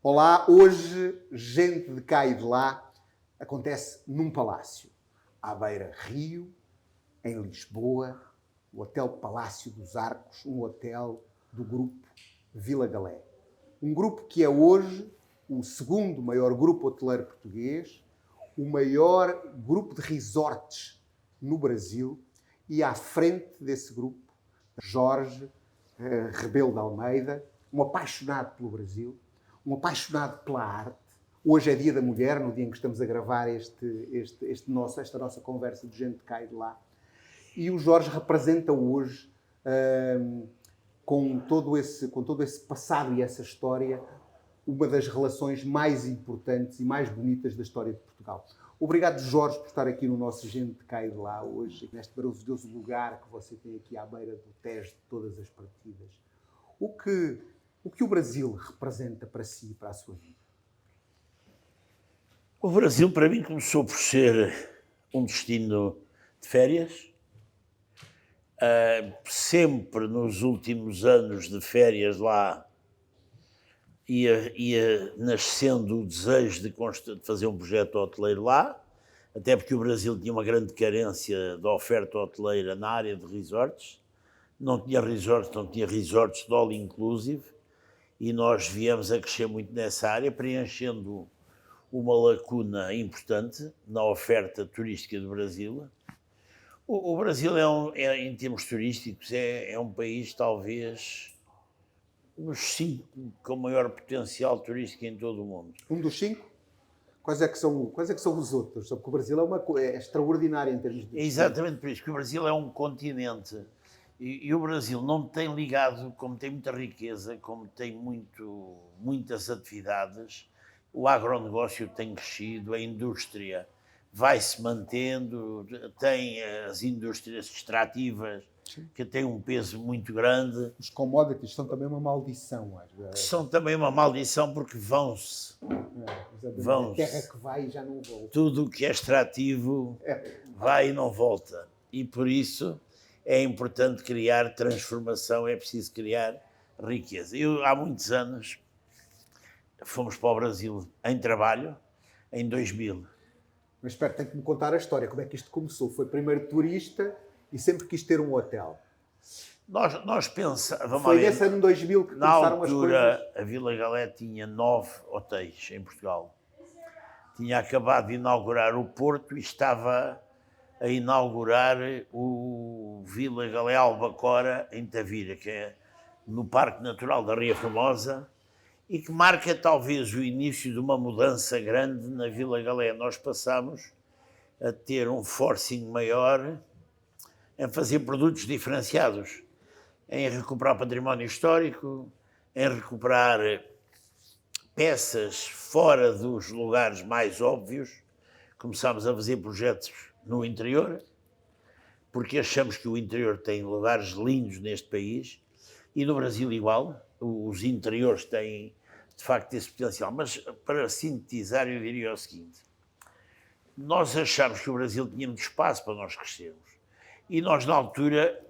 Olá, hoje, gente de cá e de lá, acontece num palácio, à beira-rio, em Lisboa, o Hotel Palácio dos Arcos, um hotel do grupo Vila Galé. Um grupo que é hoje o segundo maior grupo hoteleiro português, o maior grupo de resorts no Brasil, e à frente desse grupo, Jorge Rebelo de Almeida, um apaixonado pelo Brasil, um apaixonado pela arte. Hoje é Dia da Mulher, no dia em que estamos a gravar esta nossa conversa de gente de cá e de lá. E o Jorge representa hoje, com todo esse passado e essa história, uma das relações mais importantes e mais bonitas da história de Portugal. Obrigado, Jorge, por estar aqui no nosso Gente de Cá e de Lá hoje, neste maravilhoso lugar que você tem aqui à beira do Tejo de todas as partidas. O que o Brasil representa para si e para a sua vida? O Brasil, para mim, começou por ser um destino de férias. Sempre nos últimos anos de férias lá ia nascendo o desejo de fazer um projeto hoteleiro lá, até porque o Brasil tinha uma grande carência de oferta hoteleira na área de resorts. Não tinha resorts de all inclusive, e nós viemos a crescer muito nessa área, preenchendo uma lacuna importante na oferta turística do Brasil. O Brasil, em termos turísticos, é um país talvez dos 5 com maior potencial turístico em todo o mundo. Um dos 5? Quais é que são os outros? Porque o Brasil é extraordinário em termos de... Exatamente por isso, que o Brasil é um continente. E o Brasil não tem ligado, como tem muita riqueza, como tem muitas atividades, o agronegócio tem crescido, a indústria vai-se mantendo, tem as indústrias extrativas, que têm um peso muito grande. Os commodities são também uma maldição. São também uma maldição porque vão-se. A terra que vai e já não volta. Tudo o que é extrativo vai e não volta. E por isso é importante criar transformação, é preciso criar riqueza. Eu, há muitos anos, fomos para o Brasil em trabalho, em 2000. Mas espera, tem que me contar a história. Como é que isto começou? Foi primeiro turista e sempre quis ter um hotel. Nós pensávamos... Foi nesse ano 2000 que começaram as coisas? Na altura, a Vila Galé tinha 9 hotéis em Portugal. Tinha acabado de inaugurar o Porto e estava a inaugurar o Vila Galé Albacora, em Tavira, que é no Parque Natural da Ria Formosa, e que marca talvez o início de uma mudança grande na Vila Galé. Nós passamos a ter um forcing maior em fazer produtos diferenciados, em recuperar património histórico, em recuperar peças fora dos lugares mais óbvios. Começámos a fazer projetos no interior, porque achamos que o interior tem lugares lindos neste país, e no Brasil igual. Os interiores têm, de facto, esse potencial. Mas, para sintetizar, eu diria o seguinte: nós achámos que o Brasil tinha muito espaço para nós crescermos. E nós, na altura,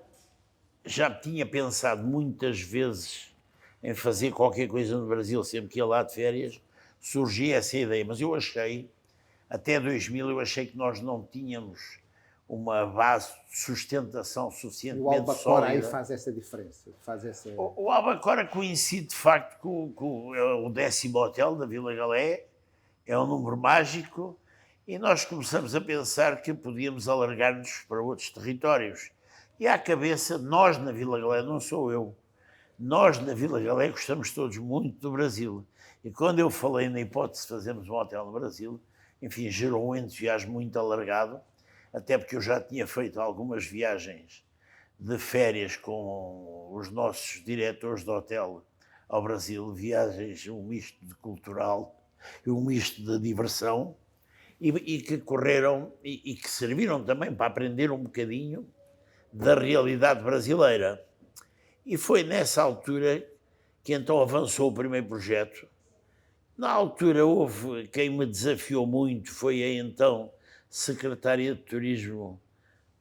já tinha pensado muitas vezes em fazer qualquer coisa no Brasil. Sempre que ia lá de férias, surgia essa ideia. Mas eu achei, até 2000, eu achei que nós não tínhamos uma base de sustentação suficientemente sólida. O Albacora aí faz essa diferença. O Albacora coincide, de facto, com o 10º hotel da Vila Galé. É um número mágico. E nós começamos a pensar que podíamos alargar-nos para outros territórios. E à cabeça, nós na Vila Galé, não sou eu, nós na Vila Galé gostamos todos muito do Brasil. E quando eu falei na hipótese de fazermos um hotel no Brasil, enfim, gerou um entusiasmo muito alargado, até porque eu já tinha feito algumas viagens de férias com os nossos diretores de hotel ao Brasil, viagens, um misto de cultural e um misto de diversão, e que correram e que serviram também para aprender um bocadinho da realidade brasileira. E foi nessa altura que então avançou o primeiro projeto. Na altura houve quem me desafiou muito, foi a então secretária de Turismo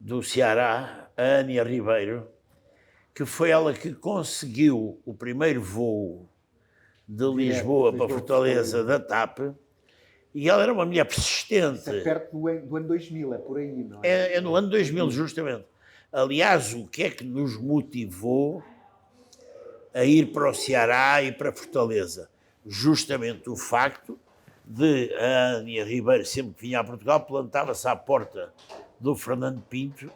do Ceará, a Ania Ribeiro, que foi ela que conseguiu o primeiro voo de Lisboa para Fortaleza da TAP, e ela era uma mulher persistente. Isso é perto do ano 2000, é por aí, não é? É no ano 2000, justamente. Aliás, o que é que nos motivou a ir para o Ceará e para Fortaleza? Justamente o facto de a Aninha Ribeiro, sempre que vinha a Portugal, plantava-se à porta do Fernando Pinto,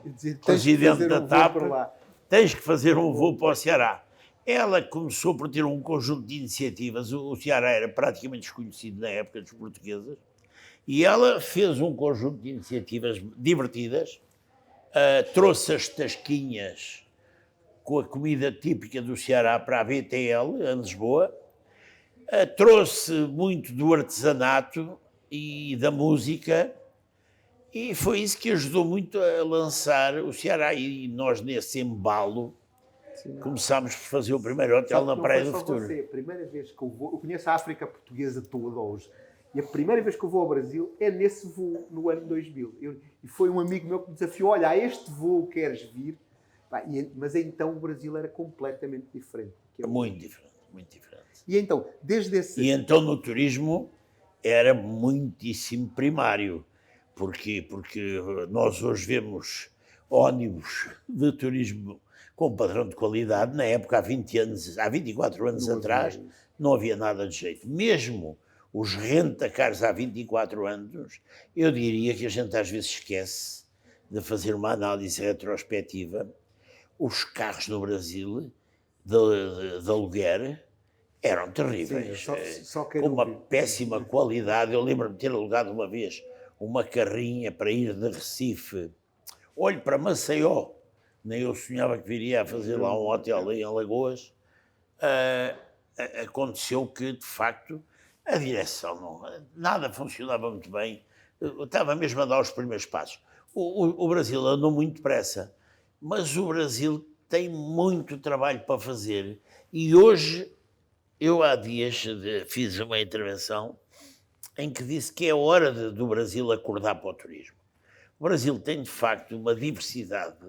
presidente da TAP, tens que fazer um voo para o Ceará. Ela começou por ter um conjunto de iniciativas, o Ceará era praticamente desconhecido na época dos portugueses, e ela fez um conjunto de iniciativas divertidas, trouxe as tasquinhas com a comida típica do Ceará para a BTL, em Lisboa, trouxe muito do artesanato e da música, e foi isso que ajudou muito a lançar o Ceará. E nós, nesse embalo, começámos por fazer o primeiro hotel na Praia do Futuro. Você, a primeira vez que eu vou, eu conheço a África portuguesa toda hoje, e a primeira vez que eu vou ao Brasil é nesse voo, no ano 2000. E foi um amigo meu que me desafiou, olha, a este voo queres vir? Mas então o Brasil era completamente diferente. Muito diferente, muito diferente. E então, desde esse... E então no turismo era muitíssimo primário. Porquê? Porque nós hoje vemos ónibus de turismo com padrão de qualidade. Na época, há 24 anos atrás, não havia nada de jeito. Mesmo os rentacars há 24 anos, eu diria que a gente às vezes esquece de fazer uma análise retrospectiva. Os carros no Brasil, de aluguer, eram terríveis. Sim, com uma péssima qualidade. Eu lembro-me de ter alugado uma vez uma carrinha para ir de Recife, olho para Maceió, nem eu sonhava que viria a fazer lá um hotel em Alagoas. Aconteceu que, de facto, a direção, nada funcionava muito bem, eu estava mesmo a dar os primeiros passos. O Brasil andou muito depressa, mas o Brasil tem muito trabalho para fazer, e hoje, eu há dias fiz uma intervenção em que disse que é hora do Brasil acordar para o turismo. O Brasil tem, de facto, uma diversidade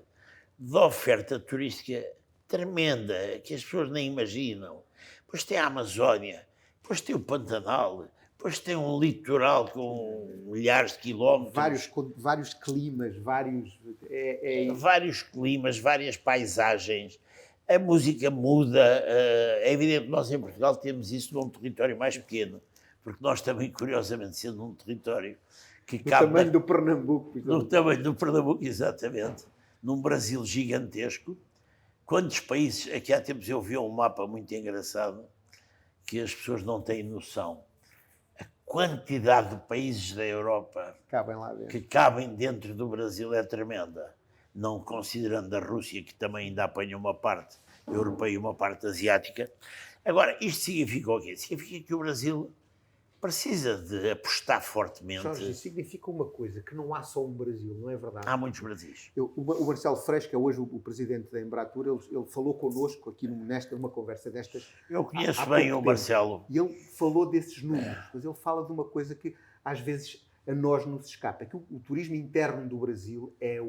de oferta turística tremenda, que as pessoas nem imaginam. Depois tem a Amazónia, depois tem o Pantanal, depois tem um litoral com milhares de quilómetros. Vários climas, vários climas, várias paisagens. A música muda. É evidente que nós em Portugal temos isso num território mais pequeno, porque nós também, curiosamente, sendo um território que cabe... No tamanho do Pernambuco. No tamanho do Pernambuco, exatamente. Num Brasil gigantesco. Quantos países... Aqui há tempos eu vi um mapa muito engraçado que as pessoas não têm noção. A quantidade de países da Europa que cabem dentro do Brasil é tremenda. Não considerando a Rússia, que também ainda apanha uma parte europeia e uma parte asiática. Agora, isto significa o quê? Significa que o Brasil precisa de apostar fortemente. Jorge, significa uma coisa, que não há só um Brasil, não é verdade? Há muitos Brasis. O Marcelo Freixo, que é hoje o presidente da Embratur, ele falou connosco aqui numa conversa destas. Eu conheço bem o Marcelo. E ele falou desses números, mas ele fala de uma coisa que às vezes a nós nos escapa, é que o turismo interno do Brasil é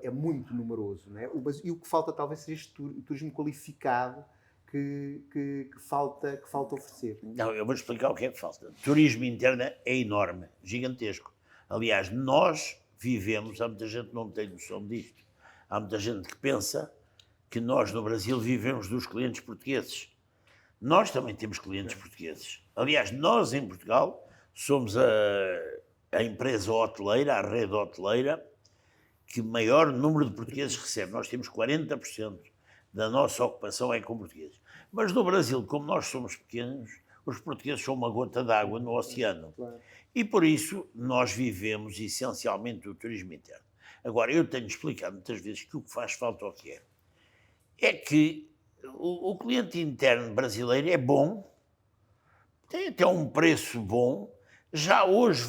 muito numeroso, não é? E o que falta talvez seja este turismo qualificado que falta oferecer. Não, eu vou explicar o que é que falta. Turismo interno é enorme, gigantesco. Aliás, nós vivemos, há muita gente que não tem noção disto, há muita gente que pensa que nós no Brasil vivemos dos clientes portugueses. Nós também temos clientes portugueses. Aliás, nós em Portugal somos a empresa hoteleira, a rede hoteleira, que maior número de portugueses recebe. Nós temos 40% da nossa ocupação é com portugueses. Mas no Brasil, como nós somos pequenos, os portugueses são uma gota d'água no oceano. Claro. E por isso nós vivemos essencialmente o turismo interno. Agora, eu tenho explicado muitas vezes que o que faz falta ao que é que o cliente interno brasileiro é bom, tem até um preço bom, já hoje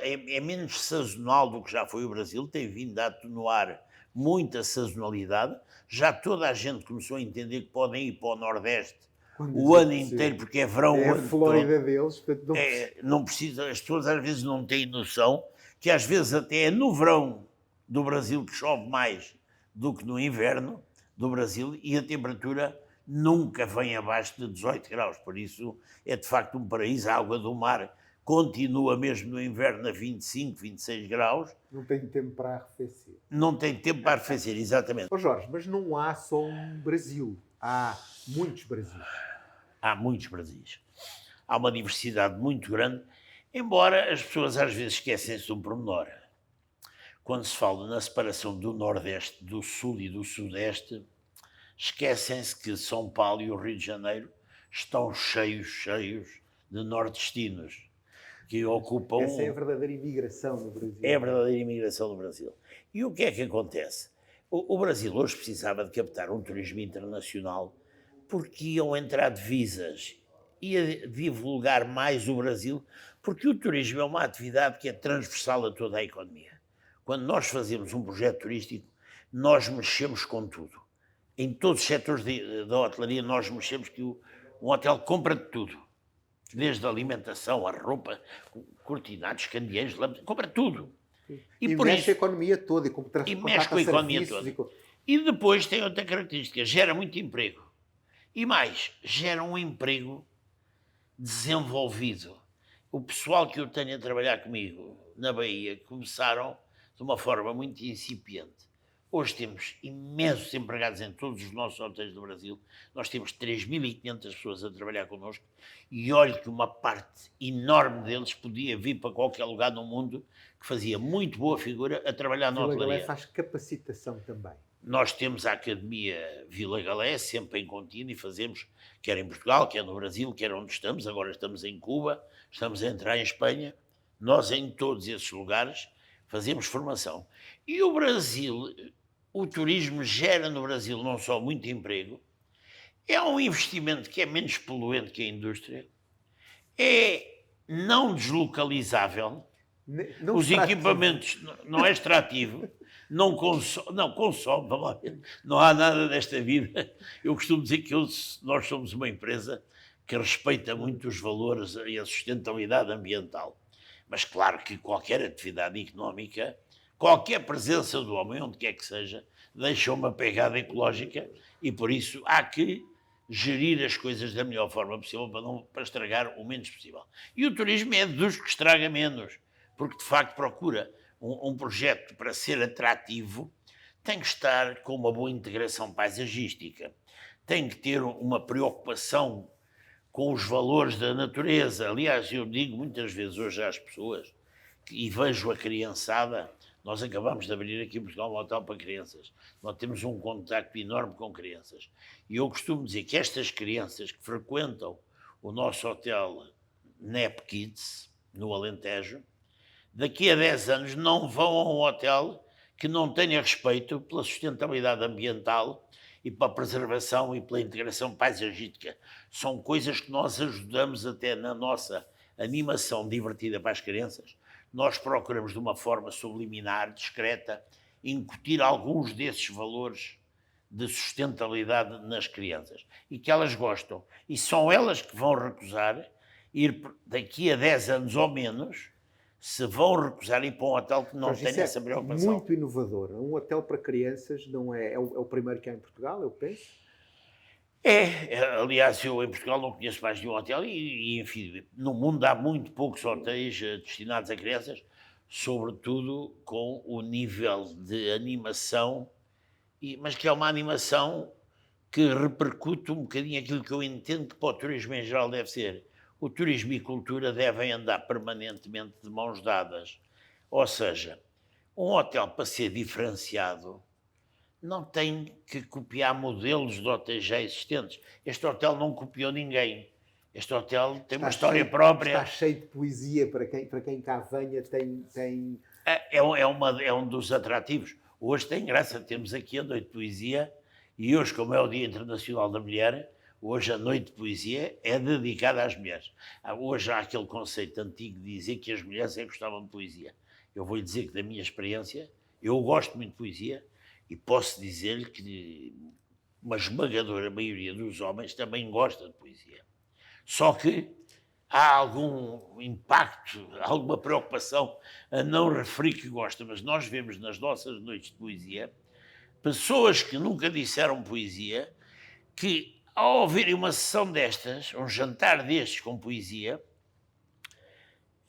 é menos sazonal do que já foi o Brasil, tem vindo a atenuar muita sazonalidade, já toda a gente começou a entender que podem ir para o Nordeste o ano inteiro, porque é verão. É a Flórida deles. Portanto, não precisa, as pessoas às vezes não têm noção que às vezes até é no verão do Brasil que chove mais do que no inverno do Brasil, e a temperatura nunca vem abaixo de 18 graus, por isso é de facto um paraíso. A água do mar continua mesmo no inverno a 25, 26 graus. Não tem tempo para arrefecer. Não tem tempo para arrefecer, exatamente. Ó Jorge, mas não há só um Brasil. Há muitos Brasis. Há muitos Brasis. Há uma diversidade muito grande, embora as pessoas às vezes esquecem-se de um pormenor. Quando se fala na separação do Nordeste, do Sul e do Sudeste, esquecem-se que São Paulo e o Rio de Janeiro estão cheios de nordestinos, que ocupam... Essa é a verdadeira imigração no Brasil. É a verdadeira imigração no Brasil. E o que é que acontece? O Brasil hoje precisava de captar um turismo internacional porque iam entrar divisas, ia divulgar mais o Brasil, porque o turismo é uma atividade que é transversal a toda a economia. Quando nós fazemos um projeto turístico, nós mexemos com tudo. Em todos os setores da hotelaria, nós mexemos que um hotel compra de tudo. Desde a alimentação, a roupa, cortinados, candeeiros, lâmpadas, compra tudo. E por mexe a economia toda. E mexe com a economia toda. E depois tem outra característica, gera muito emprego. E mais, gera um emprego desenvolvido. O pessoal que eu tenho a trabalhar comigo na Bahia começaram de uma forma muito incipiente. Hoje temos imensos empregados em todos os nossos hotéis do Brasil. Nós temos 3.500 pessoas a trabalhar connosco e olho que uma parte enorme deles podia vir para qualquer lugar no mundo que fazia muito boa figura a trabalhar na hotelaria. Vila Galé faz capacitação também. Nós temos a Academia Vila Galé, sempre em contínuo, e fazemos, quer em Portugal, quer no Brasil, quer onde estamos. Agora estamos em Cuba, estamos a entrar em Espanha. Nós, em todos esses lugares, fazemos formação. E o Brasil, o turismo gera no Brasil não só muito emprego, é um investimento que é menos poluente que a indústria, é não deslocalizável, não os equipamentos não é extrativo, não consome, vamos lá ver, não há nada desta vida. Eu costumo dizer que nós somos uma empresa que respeita muito os valores e a sustentabilidade ambiental. Mas claro que qualquer atividade económica, qualquer presença do homem, onde quer que seja, deixa uma pegada ecológica e por isso há que gerir as coisas da melhor forma possível para estragar o menos possível. E o turismo é dos que estraga menos, porque de facto procura um projeto para ser atrativo, tem que estar com uma boa integração paisagística, tem que ter uma preocupação com os valores da natureza. Aliás, eu digo muitas vezes hoje às pessoas, e vejo a criançada, nós acabamos de abrir aqui em Portugal um hotel para crianças, nós temos um contacto enorme com crianças, e eu costumo dizer que estas crianças que frequentam o nosso hotel NEP Kids, no Alentejo, daqui a 10 anos não vão a um hotel que não tenha respeito pela sustentabilidade ambiental e pela preservação e pela integração paisagística. São coisas que nós ajudamos até na nossa animação divertida para as crianças. Nós procuramos de uma forma subliminar, discreta, incutir alguns desses valores de sustentabilidade nas crianças e que elas gostam. E são elas que vão recusar ir daqui a 10 anos ou menos, se vão recusar ir para um hotel que não tenha essa preocupação. Muito inovador. Um hotel para crianças não é o primeiro que há em Portugal, eu penso? Aliás, eu em Portugal não conheço mais de um hotel e, enfim, no mundo há muito poucos hotéis destinados a crianças, sobretudo com o nível de animação, mas que é uma animação que repercute um bocadinho aquilo que eu entendo que para o turismo em geral deve ser. O turismo e cultura devem andar permanentemente de mãos dadas. Ou seja, um hotel para ser diferenciado não tem que copiar modelos de hotéis já existentes. Este hotel não copiou ninguém. Este hotel tem uma história própria. Está cheio de poesia para quem cá venha. É um dos atrativos. Hoje tem graça, temos aqui a Noite de Poesia e hoje, como é o Dia Internacional da Mulher, hoje a Noite de Poesia é dedicada às mulheres. Hoje há aquele conceito antigo de dizer que as mulheres é que gostavam de poesia. Eu vou-lhe dizer que da minha experiência, eu gosto muito de poesia e posso dizer-lhe que uma esmagadora maioria dos homens também gosta de poesia. Só que há algum impacto, alguma preocupação a não referir que gosta, mas nós vemos nas nossas noites de poesia pessoas que nunca disseram poesia, que ao ouvirem uma sessão destas, um jantar destes com poesia,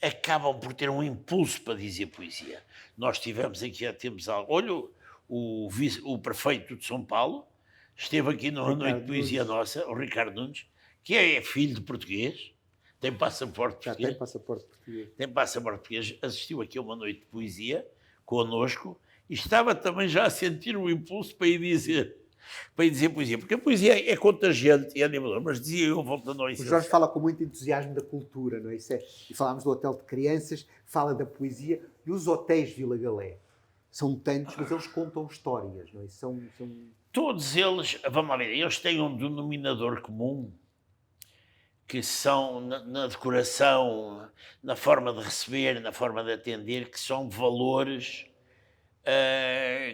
acabam por ter um impulso para dizer poesia. Nós tivemos aqui há tempos algo. Olha, o prefeito de São Paulo esteve aqui numa noite de poesia nossa, o Ricardo Nunes, que é filho de português, tem passaporte português. Tem passaporte português. Tem passaporte português, assistiu aqui a uma noite de poesia connosco e estava também já a sentir o impulso para ir dizer poesia, porque a poesia é contagiante e animador, mas dizia eu, voltando ao isso. O Jorge fala com muito entusiasmo da cultura, não é? E falámos do hotel de crianças, fala da poesia, e os hotéis Vila Galé são tantos, mas eles contam histórias, não é? Todos eles, vamos lá ver, eles têm um denominador comum, que são na decoração, na forma de receber, na forma de atender, que são valores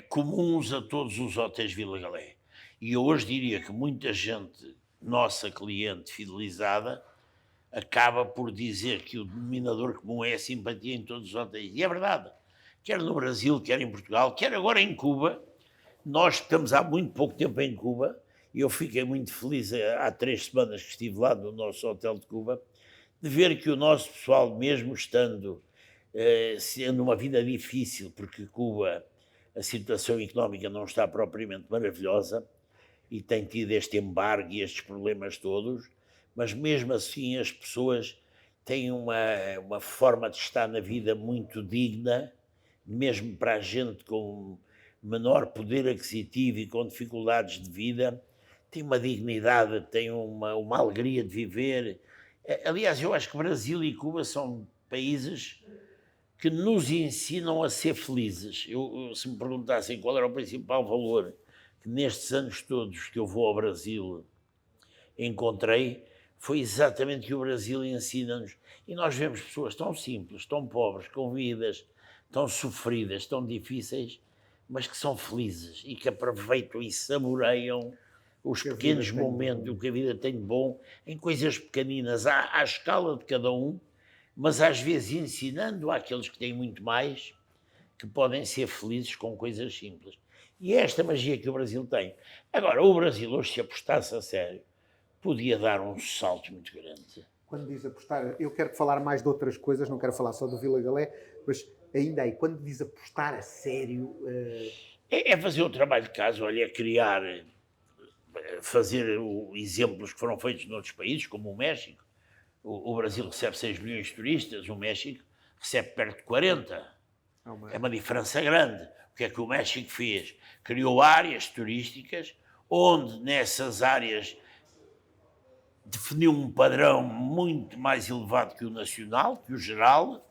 comuns a todos os hotéis Vila Galé. E eu hoje diria que muita gente, nossa cliente fidelizada, acaba por dizer que o denominador comum é a simpatia em todos os hotéis. E é verdade. Quer no Brasil, quer em Portugal, quer agora em Cuba. Nós estamos há muito pouco tempo em Cuba e eu fiquei muito feliz há 3 semanas que estive lá no nosso hotel de Cuba, de ver que o nosso pessoal, mesmo estando sendo uma vida difícil, porque Cuba, a situação económica não está propriamente maravilhosa, e tem tido este embargo e estes problemas todos, mas mesmo assim as pessoas têm uma forma de estar na vida muito digna, mesmo para a gente com menor poder aquisitivo e com dificuldades de vida, tem uma dignidade, tem uma alegria de viver. Aliás, eu acho que Brasil e Cuba são países que nos ensinam a ser felizes. Se me perguntassem qual era o principal valor que nestes anos todos que eu vou ao Brasil encontrei, foi exatamente que o Brasil ensina-nos. E nós vemos pessoas tão simples, tão pobres, com vidas tão sofridas, tão difíceis, mas que são felizes e que aproveitam e saboreiam os pequenos momentos, o que a vida tem de bom, em coisas pequeninas, à escala de cada um, mas às vezes ensinando àqueles que têm muito mais, que podem ser felizes com coisas simples. E é esta magia que o Brasil tem. Agora, o Brasil hoje, se apostasse a sério, podia dar um salto muito grande. Quando diz apostar, eu quero falar mais de outras coisas, não quero falar só do Vila Galé, mas ainda aí, quando diz apostar a sério... É fazer o trabalho de casa, olha, é criar, fazer exemplos que foram feitos noutros países, como o México. O Brasil recebe 6 milhões de turistas, o México recebe perto de 40. É uma diferença grande. O que é que o México fez? Criou áreas turísticas, onde nessas áreas definiu um padrão muito mais elevado que o nacional, que o geral,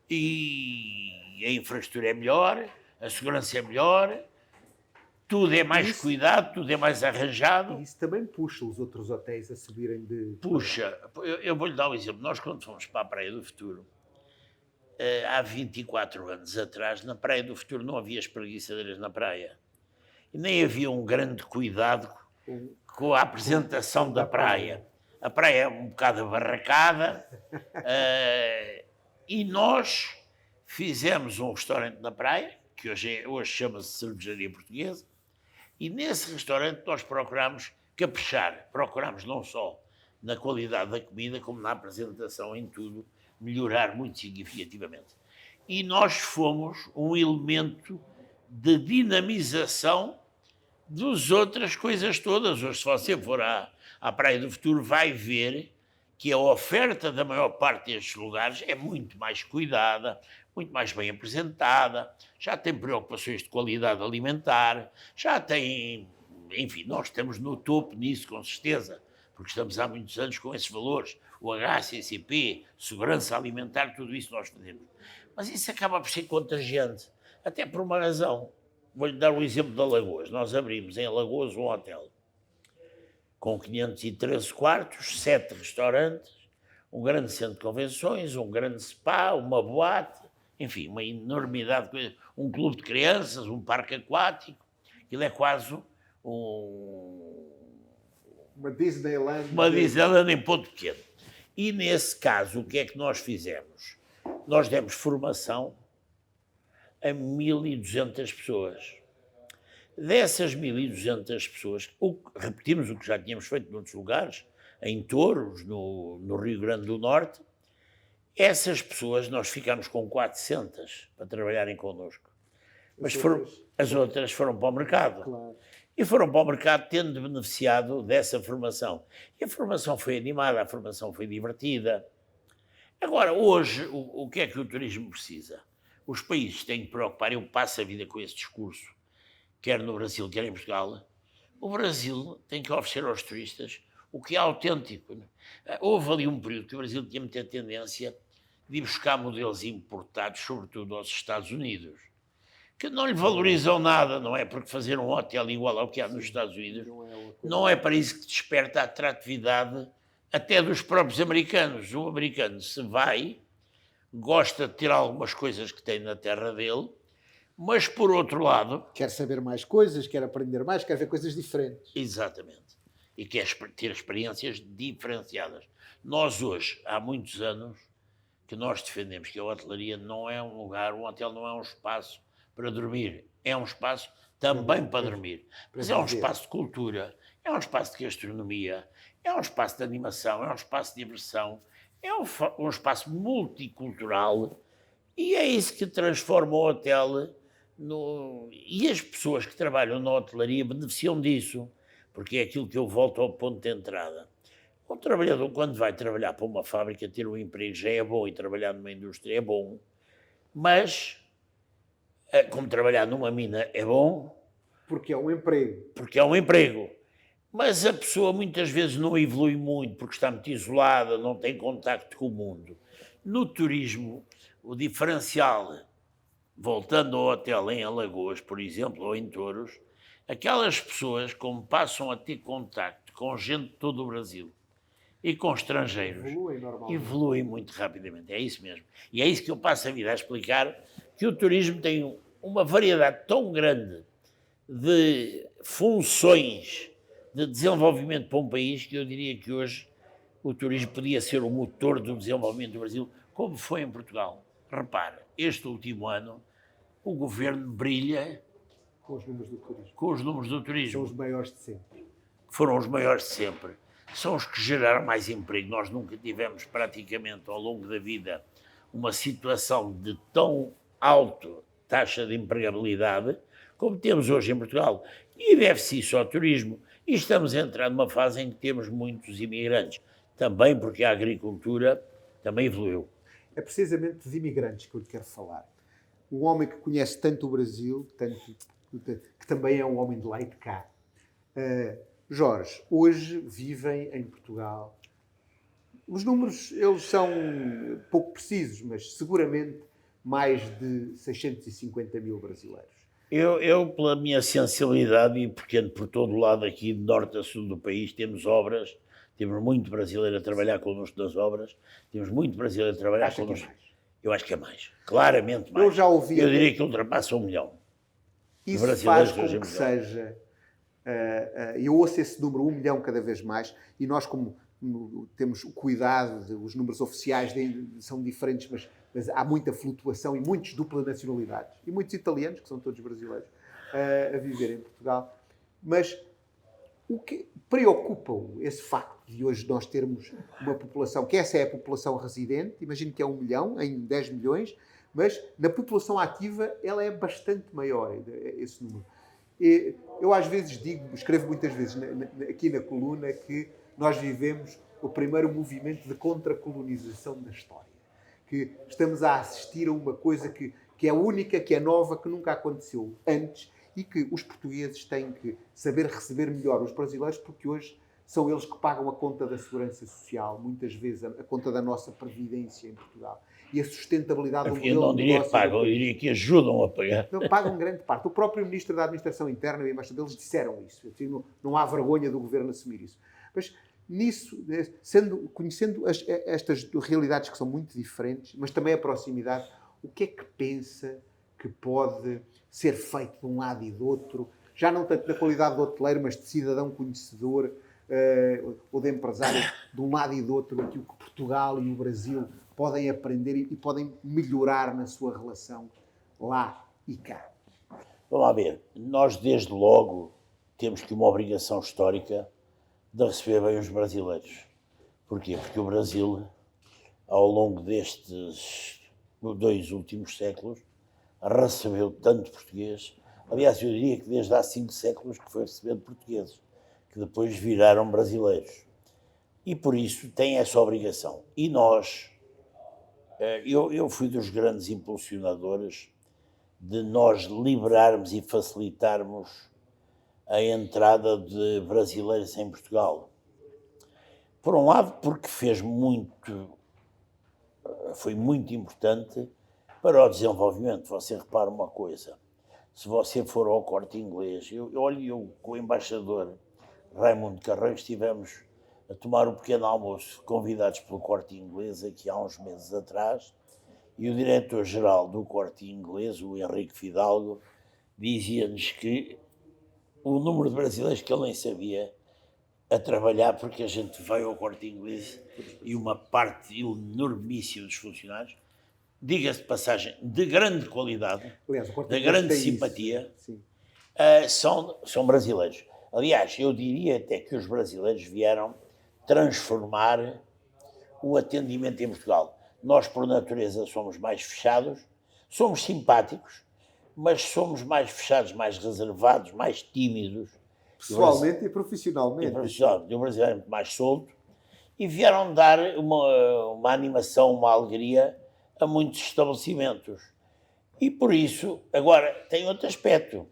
e a infraestrutura é melhor, a segurança é melhor, tudo é mais cuidado, tudo é mais arranjado. E isso também puxa os outros hotéis a subirem de... Puxa, eu vou-lhe dar um exemplo. Nós, quando fomos para a Praia do Futuro, há 24 anos atrás, na Praia do Futuro não havia espreguiçadeiras na praia. E nem havia um grande cuidado com a apresentação da praia. A praia é um bocado abarracada e nós fizemos um restaurante na praia, que hoje chama-se Cervejaria Portuguesa, e nesse restaurante nós procuramos caprichar. Procuramos não só na qualidade da comida, como na apresentação, em tudo, melhorar muito significativamente. E nós fomos um elemento de dinamização das outras coisas todas. Hoje, se você for à Praia do Futuro, vai ver que a oferta da maior parte destes lugares é muito mais cuidada, muito mais bem apresentada, já tem preocupações de qualidade alimentar, já tem... Enfim, nós estamos no topo nisso, com certeza, porque estamos há muitos anos com esses valores. O HACCP, segurança alimentar, tudo isso nós fazemos. Mas isso acaba por ser contagiante, até por uma razão. Vou-lhe dar o exemplo de Alagoas. Nós abrimos em Alagoas um hotel com 513 quartos, 7 restaurantes, um grande centro de convenções, um grande spa, uma boate, enfim, uma enormidade de coisas. Um clube de crianças, um parque aquático. Aquilo é quase uma Disneyland. Uma Disneyland em ponto pequeno. E nesse caso, o que é que nós fizemos? Nós demos formação a 1.200 pessoas. Dessas 1.200 pessoas, repetimos o que já tínhamos feito noutros lugares, em Touros, no Rio Grande do Norte, essas pessoas, nós ficámos com 400 para trabalharem connosco. Mas as outras foram para o mercado. Claro. E foram para o mercado tendo beneficiado dessa formação. E a formação foi animada, a formação foi divertida. Agora, hoje, o que é que o turismo precisa? Os países têm que preocupar, eu passo a vida com esse discurso, quer no Brasil, quer em Portugal. O Brasil tem que oferecer aos turistas o que é autêntico. Houve ali um período que o Brasil tinha muita tendência de ir buscar modelos importados, sobretudo aos Estados Unidos, que não lhe valorizam nada, não é? Porque fazer um hotel igual ao que há nos Estados Unidos não é para isso que desperta a atratividade até dos próprios americanos. O americano, se vai, gosta de ter algumas coisas que tem na terra dele, mas, por outro lado... Quer saber mais coisas, quer aprender mais, quer ver coisas diferentes. Exatamente. E quer ter experiências diferenciadas. Nós hoje, há muitos anos, que nós defendemos que a hotelaria não é um lugar, um hotel não é um espaço para dormir, é um espaço também para dormir. Mas é um espaço de cultura, é um espaço de gastronomia, é um espaço de animação, é um espaço de diversão, é um espaço multicultural, e é isso que transforma o hotel e as pessoas que trabalham na hotelaria beneficiam disso, porque é aquilo que eu volto ao ponto de entrada. O trabalhador, quando vai trabalhar para uma fábrica, ter um emprego já é bom, e trabalhar numa indústria é bom, mas, como trabalhar numa mina é bom... Porque é um emprego. Porque é um emprego. Mas a pessoa muitas vezes não evolui muito, porque está muito isolada, não tem contacto com o mundo. No turismo, o diferencial, voltando ao hotel em Alagoas, por exemplo, ou em Touros, aquelas pessoas, como passam a ter contacto com gente de todo o Brasil e com estrangeiros, evoluem muito rapidamente. É isso mesmo. E é isso que eu passo a vida a explicar, que o turismo tem uma variedade tão grande de funções de desenvolvimento para um país, que eu diria que hoje o turismo podia ser o motor do desenvolvimento do Brasil, como foi em Portugal. Repara, este último ano o governo brilha com os números do turismo. Com os números do turismo. São os maiores de sempre. Foram os maiores de sempre. São os que geraram mais emprego. Nós nunca tivemos praticamente ao longo da vida uma situação de tão alta taxa de empregabilidade como temos hoje em Portugal. E deve-se isso ao turismo. E estamos a entrar numa fase em que temos muitos imigrantes. Também porque a agricultura também evoluiu. É precisamente dos imigrantes que eu lhe quero falar. Um homem que conhece tanto o Brasil, que também é um homem de lá e de cá. Jorge, hoje vivem em Portugal. Os números, eles são pouco precisos, mas seguramente mais de 650 mil brasileiros. Eu, pela minha sensibilidade, e porque ando por todo o lado aqui, de norte a sul do país, temos obras, temos muito brasileiro a trabalhar connosco nas obras, temos muito brasileiro a trabalhar connosco. Eu acho que é mais, claramente mais. Eu já ouvi. Eu diria que ultrapassa 1 milhão. Isso faz com que seja. Eu ouço esse número, 1 milhão cada vez mais, e nós, como temos o cuidado, os números oficiais são diferentes, mas há muita flutuação e muitos dupla nacionalidades. E muitos italianos, que são todos brasileiros, a viver em Portugal. Mas o que preocupa-o esse facto de hoje nós termos uma população, que essa é a população residente, imagino que é 1 milhão, em 10 milhões, mas na população ativa ela é bastante maior, esse número. Eu às vezes escrevo muitas vezes aqui na coluna que nós vivemos o primeiro movimento de contracolonização da história. Que estamos a assistir a uma coisa que é única, que é nova, que nunca aconteceu antes e que os portugueses têm que saber receber melhor os brasileiros, porque hoje são eles que pagam a conta da segurança social, muitas vezes a conta da nossa previdência em Portugal. E a sustentabilidade do modelo de negócio. Eu não diria que pagam, eu diria que ajudam a pagar. Não, pagam grande parte. O próprio Ministro da Administração Interna e a embaixador deles disseram isso. Não há vergonha do Governo assumir isso. Mas nisso, conhecendo estas realidades que são muito diferentes, mas também a proximidade, o que é que pensa que pode ser feito de um lado e do outro, já não tanto da qualidade do hoteleiro, mas de cidadão conhecedor ou de empresário, de um lado e do outro, aqui o que Portugal e o Brasil podem aprender e podem melhorar na sua relação lá e cá? Vamos lá ver, nós desde logo temos que uma obrigação histórica de receber bem os brasileiros. Porquê? Porque o Brasil, ao longo destes 2 últimos séculos, recebeu tanto português. Aliás, eu diria que desde há 5 séculos que foi recebendo portugueses, que depois viraram brasileiros. E por isso tem essa obrigação. E nós, eu fui dos grandes impulsionadores de nós liberarmos e facilitarmos a entrada de brasileiros em Portugal. Por um lado, porque foi muito importante para o desenvolvimento. Você repara uma coisa, se você for ao Corte Inglês, eu com o embaixador Raimundo Carreiro estivemos a tomar um pequeno almoço, convidados pelo Corte Inglês aqui há uns meses atrás, e o diretor-geral do Corte Inglês, o Henrique Fidalgo, dizia-nos que o número de brasileiros que ele nem sabia a trabalhar, porque a gente veio ao Corte Inglês e uma parte enormíssima dos funcionários, diga-se de passagem, de grande qualidade, Aliás, de grande simpatia, são brasileiros. Aliás, eu diria até que os brasileiros vieram transformar o atendimento em Portugal. Nós, por natureza, somos mais fechados, somos simpáticos, mas somos mais fechados, mais reservados, mais tímidos. Pessoalmente e profissionalmente. O brasileiro é muito mais solto. E vieram dar uma animação, uma alegria a muitos estabelecimentos. E por isso, agora, tem outro aspecto.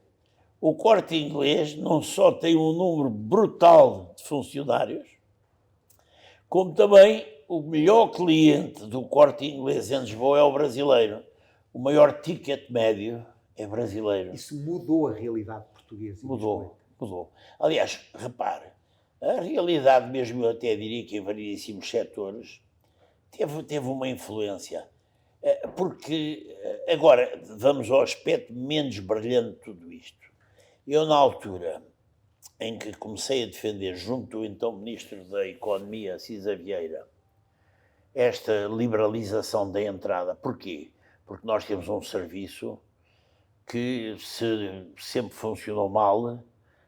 O Corte Inglês não só tem um número brutal de funcionários, como também o melhor cliente do Corte Inglês em Lisboa é o brasileiro. O maior ticket médio é brasileiro. Isso mudou a realidade portuguesa. Mudou. Aliás, repare, a realidade mesmo, eu até diria que em variedíssimos setores, teve uma influência. Porque, agora, vamos ao aspecto menos brilhante de tudo isto. Eu, na altura em que comecei a defender, junto do então Ministro da Economia, Cisa Vieira, esta liberalização da entrada. Porquê? Porque nós temos um serviço que sempre funcionou mal,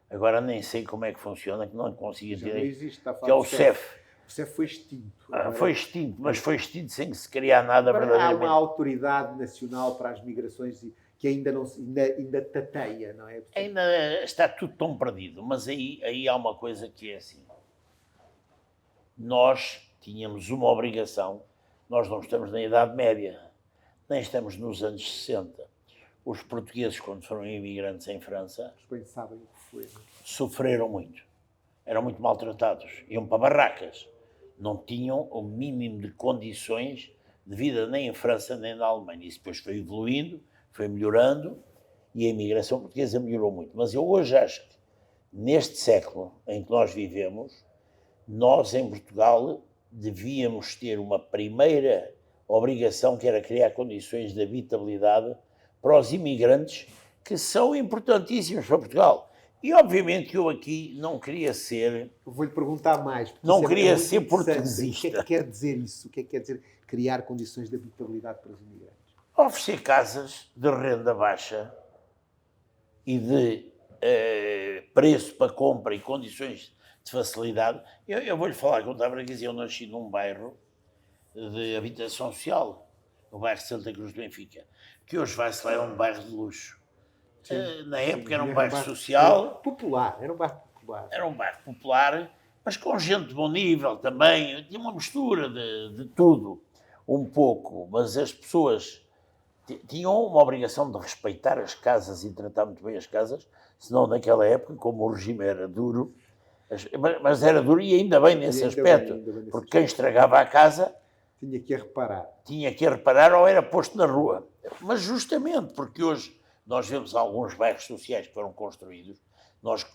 agora nem sei como é que funciona, que não consigo entender, que é o CEF. O CEF foi extinto. Foi extinto, mas foi extinto sem que se criar nada verdadeiramente. Há uma autoridade nacional para as migrações que ainda tateia, não é? Ainda está tudo tão perdido, mas aí há uma coisa que é assim. Nós tínhamos uma obrigação, nós não estamos na Idade Média, nem estamos nos anos 60. Os portugueses, quando foram imigrantes em França, sabem o que foi, sofreram muito. Eram muito maltratados. Iam para barracas. Não tinham o mínimo de condições de vida nem em França nem na Alemanha. Isso depois foi evoluindo, foi melhorando e a imigração portuguesa melhorou muito. Mas eu hoje acho que, neste século em que nós vivemos, nós em Portugal devíamos ter uma primeira obrigação, que era criar condições de habitabilidade para os imigrantes, que são importantíssimos para Portugal. E, obviamente, que eu aqui não queria ser... Vou-lhe perguntar mais. Não queria ser portuguesista. O que é que quer dizer isso? O que é que quer dizer criar condições de habitabilidade para os imigrantes? Oferecer casas de renda baixa e de preço para compra e condições de facilidade. Eu vou-lhe falar, quando estava aqui, eu nasci num bairro de habitação social, o bairro de Santa Cruz do Benfica, que hoje vai-se lá, é um bairro de luxo. Na época era um bairro social. Popular, era um bairro popular. Era um bairro popular, mas com gente de bom nível também. Tinha uma mistura de tudo, um pouco. Mas as pessoas tinham uma obrigação de respeitar as casas e tratar muito bem as casas, senão naquela época, como o regime era duro, mas era duro e ainda bem nesse aspecto, porque quem estragava a casa tinha que reparar. Tinha que reparar ou era posto na rua. Mas justamente porque hoje nós vemos alguns bairros sociais que foram construídos, nós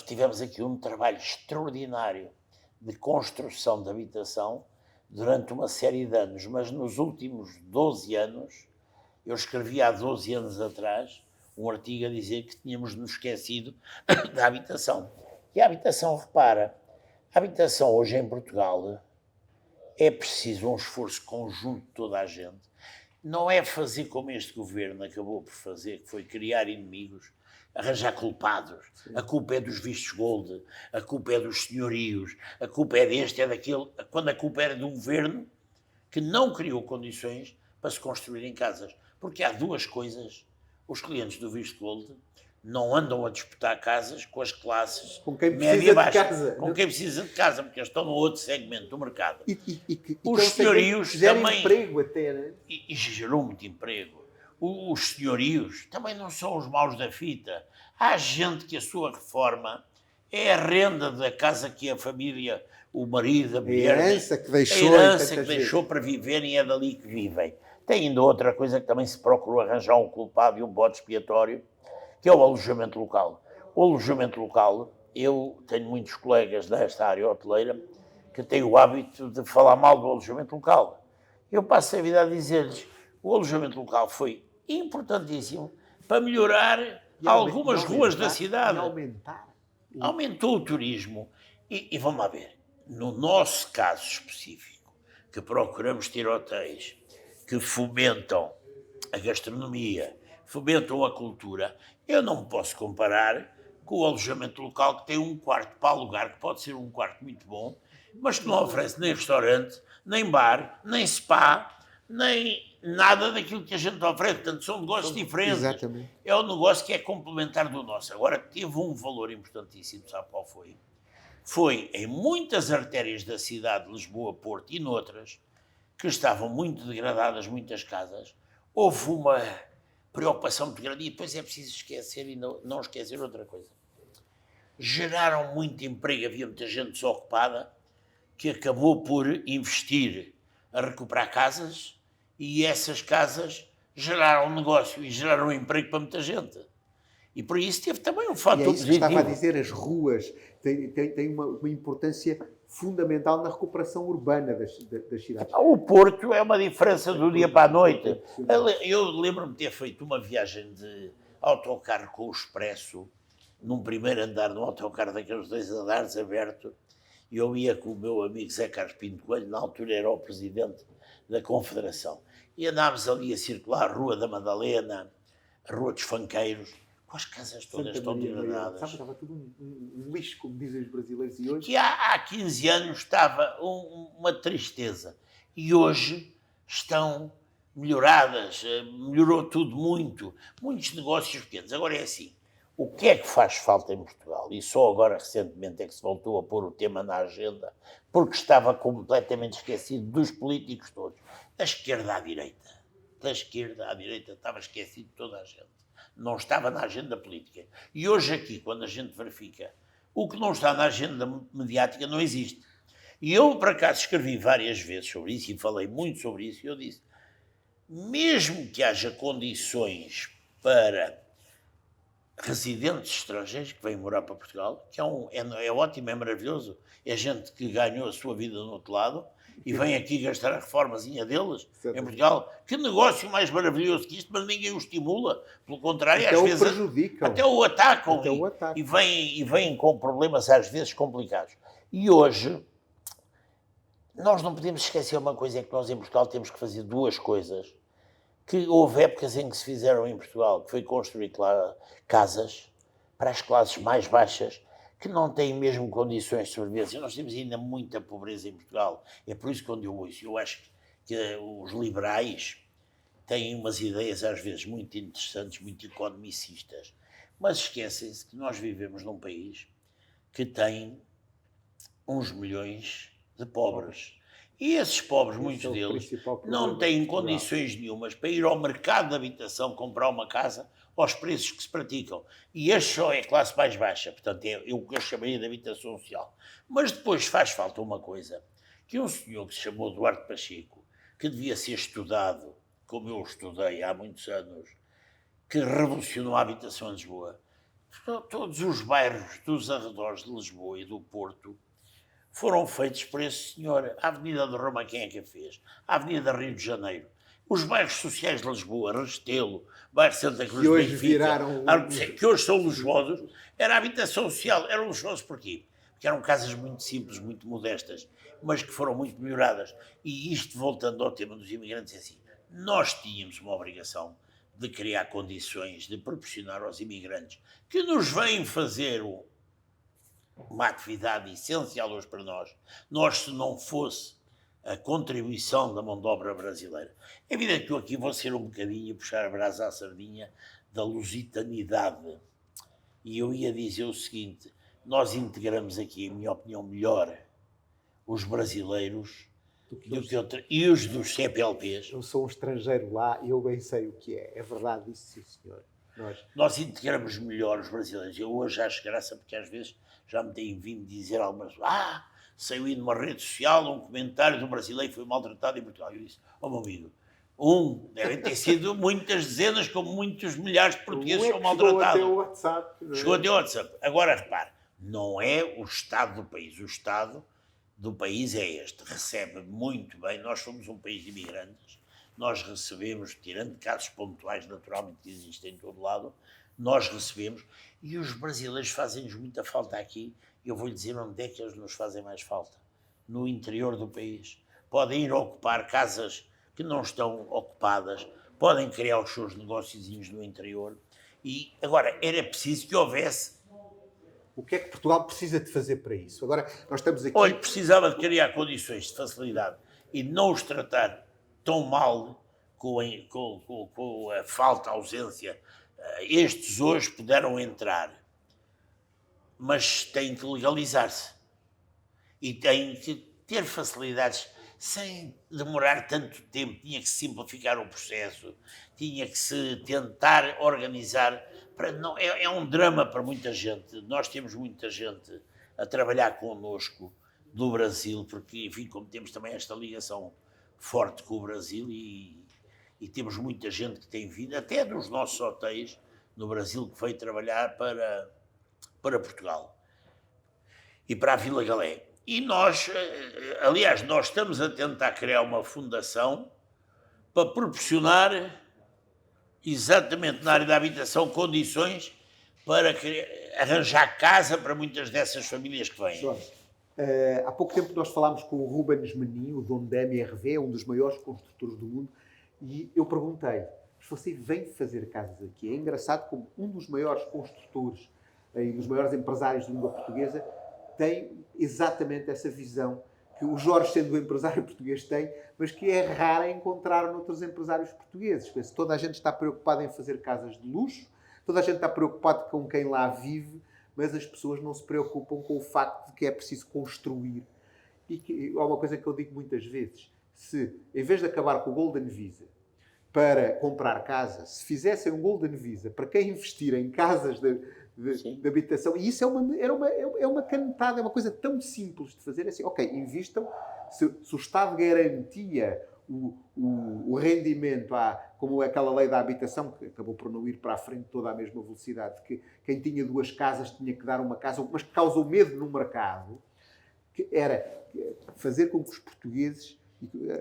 tivemos aqui um trabalho extraordinário de construção de habitação durante uma série de anos, mas nos últimos 12 anos, eu escrevi há 12 anos atrás um artigo a dizer que tínhamos nos esquecido da habitação. E a habitação, repara, a habitação hoje em Portugal é preciso um esforço conjunto de toda a gente. não é fazer como este governo acabou por fazer, que foi criar inimigos, arranjar culpados. Sim. A culpa é dos vistos gold, a culpa é dos senhorios, a culpa é deste, é daquele, quando a culpa era do governo que não criou condições para se construírem casas. Porque há duas coisas, os clientes do visto gold não andam a disputar casas com as classes com quem média baixa, de casa, com quem precisa de casa, porque eles estão no outro segmento do mercado. Os então, senhorios também... emprego até, né? E gerou muito emprego. Os senhorios também não são os maus da fita. Há gente que a sua reforma é a renda da casa que a família, o marido, a mulher... A herança que deixou para viverem e é dali que vivem. Tem ainda outra coisa que também se procurou arranjar um culpado e um bode expiatório, que é o alojamento local. O alojamento local, eu tenho muitos colegas desta área hoteleira que têm o hábito de falar mal do alojamento local. Eu passo a vida a dizer-lhes o alojamento local foi importantíssimo para melhorar algumas ruas da cidade. Aumentou o turismo. E vamos lá ver, no nosso caso específico, que procuramos ter hotéis que fomentam a gastronomia, fomentam a cultura, eu não me posso comparar com o alojamento local que tem um quarto para alugar, que pode ser um quarto muito bom, mas que não oferece nem restaurante, nem bar, nem spa, nem nada daquilo que a gente oferece. Portanto, são negócios diferentes. Exatamente. É um negócio que é complementar do nosso. Agora, teve um valor importantíssimo, sabe qual foi? Foi em muitas artérias da cidade de Lisboa, Porto e noutras, que estavam muito degradadas, muitas casas, houve uma preocupação muito grande, e depois é preciso esquecer e não esquecer outra coisa. Geraram muito emprego, havia muita gente desocupada, que acabou por investir a recuperar casas, e essas casas geraram negócio e geraram emprego para muita gente. E por isso teve também um fator positivo. Estava a dizer, as ruas têm uma importância fundamental na recuperação urbana das cidades. O Porto é uma diferença do dia para a noite. Eu lembro-me de ter feito uma viagem de autocarro com o Expresso, num primeiro andar de um autocarro daqueles 2 andares aberto, e eu ia com o meu amigo Zé Carlos Pinto Coelho, na altura era o presidente da Confederação, e andámos ali a circular a Rua da Madalena, a Rua dos Fanqueiros, com as casas todas tão degradadas. Estava tudo um lixo, como dizem os brasileiros, e hoje... Que há 15 anos estava uma tristeza. E hoje estão melhoradas, melhorou tudo muito. Muitos negócios pequenos. Agora é assim, o que é que faz falta em Portugal? E só agora, recentemente, é que se voltou a pôr o tema na agenda, porque estava completamente esquecido dos políticos todos. Da esquerda à direita. Da esquerda à direita estava esquecido toda a gente. Não estava na agenda política. E hoje aqui, quando a gente verifica, o que não está na agenda mediática não existe. E eu, por acaso, escrevi várias vezes sobre isso e falei muito sobre isso, e eu disse, mesmo que haja condições para residentes estrangeiros que vêm morar para Portugal, que é ótimo, é maravilhoso, é gente que ganhou a sua vida no outro lado, e vem aqui gastar a reformazinha deles em Portugal. Que negócio mais maravilhoso que isto, mas ninguém o estimula. Pelo contrário, até às vezes prejudicam. Até o atacam. E vêm com problemas às vezes complicados. E hoje, nós não podemos esquecer uma coisa, é que nós em Portugal temos que fazer duas coisas. Que houve épocas em que se fizeram em Portugal, que foi construir casas para as classes mais baixas, que não têm mesmo condições de sobrevivência. Nós temos ainda muita pobreza em Portugal. É por isso que quando eu ouço, eu acho que os liberais têm umas ideias às vezes muito interessantes, muito economicistas, mas esquecem-se que nós vivemos num país que tem uns milhões de pobres. E esses pobres, muitos deles, não têm condições nenhumas para ir ao mercado de habitação comprar uma casa aos preços que se praticam. E este só é a classe mais baixa, portanto é o que eu chamaria de habitação social. Mas depois faz falta uma coisa, que um senhor que se chamou Duarte Pacheco, que devia ser estudado, como eu estudei há muitos anos, que revolucionou a habitação em Lisboa. Todos os bairros dos arredores de Lisboa e do Porto foram feitos por esse senhor. A Avenida de Roma, quem é que a fez? A Avenida Rio de Janeiro. Os bairros sociais de Lisboa, Restelo, bairro Santa Cruz de Benfica, que hoje são luxuosos, era a habitação social. Eram luxuosos porquê? Porque eram casas muito simples, muito modestas, mas que foram muito melhoradas. E isto, voltando ao tema dos imigrantes, é assim, nós tínhamos uma obrigação de criar condições, de proporcionar aos imigrantes que nos vêm fazer uma atividade essencial hoje para nós se não fosse a contribuição da mão de obra brasileira. É evidente que eu aqui vou ser um bocadinho puxar a brasa à sardinha da lusitaniedade. E eu ia dizer o seguinte, nós integramos aqui, em minha opinião, melhor os brasileiros e os dos CPLPs. Eu sou um estrangeiro lá e eu bem sei o que é. É verdade isso, sim, senhor. Nós integramos melhor os brasileiros. Eu hoje acho graça porque às vezes já me têm vindo dizer algumas coisas. Saiu aí numa rede social um comentário de um brasileiro que foi maltratado em Portugal. Eu disse, meu amigo, devem ter sido muitas dezenas, como muitos milhares de portugueses são maltratados. Chegou até o WhatsApp. Agora, repare, não é o Estado do país. O Estado do país é este. Recebe muito bem. Nós somos um país de imigrantes. Nós recebemos, tirando casos pontuais, naturalmente, que existem em todo lado, nós recebemos. E os brasileiros fazem-nos muita falta aqui. Eu vou-lhe dizer onde é que eles nos fazem mais falta. No interior do país. Podem ir ocupar casas que não estão ocupadas, podem criar os seus negóciozinhos no interior. E, agora, era preciso que houvesse... O que é que Portugal precisa de fazer para isso? Agora, nós estamos aqui... Olha, precisava de criar condições de facilidade e não os tratar tão mal com a falta, a ausência. Estes hoje puderam entrar, mas têm que legalizar-se. E têm que ter facilidades sem demorar tanto tempo. Tinha que se simplificar o processo, tinha que se tentar organizar. É um drama para muita gente. Nós temos muita gente a trabalhar connosco do Brasil, porque, enfim, como temos também esta ligação forte com o Brasil e temos muita gente que tem vindo, até dos nossos hotéis no Brasil, que veio trabalhar para Portugal e para a Vila Galé. E nós, aliás, nós estamos a tentar criar uma fundação para proporcionar, exatamente na área da habitação, condições para arranjar casa para muitas dessas famílias que vêm. Jorge, há pouco tempo nós falámos com o Rubens Menin, o dono da MRV, um dos maiores construtores do mundo, e eu perguntei, se você vem fazer casas aqui, é engraçado como um dos maiores construtores e dos maiores empresários de língua portuguesa tem exatamente essa visão que o Jorge, sendo o empresário português, tem, mas que é rara encontrar noutros empresários portugueses. Toda a gente está preocupada em fazer casas de luxo, toda a gente está preocupada com quem lá vive, mas as pessoas não se preocupam com o facto de que é preciso construir. E que, há uma coisa que eu digo muitas vezes, se, em vez de acabar com o Golden Visa para comprar casa, se fizessem um Golden Visa para quem investir em casas de habitação, e isso é uma canetada, é uma coisa tão simples de fazer, assim, ok, invistam, se o Estado garantia o rendimento, como aquela lei da habitação, que acabou por não ir para a frente toda à mesma velocidade, que quem tinha 2 casas tinha que dar uma casa, mas que causou medo no mercado, que era fazer com que os portugueses,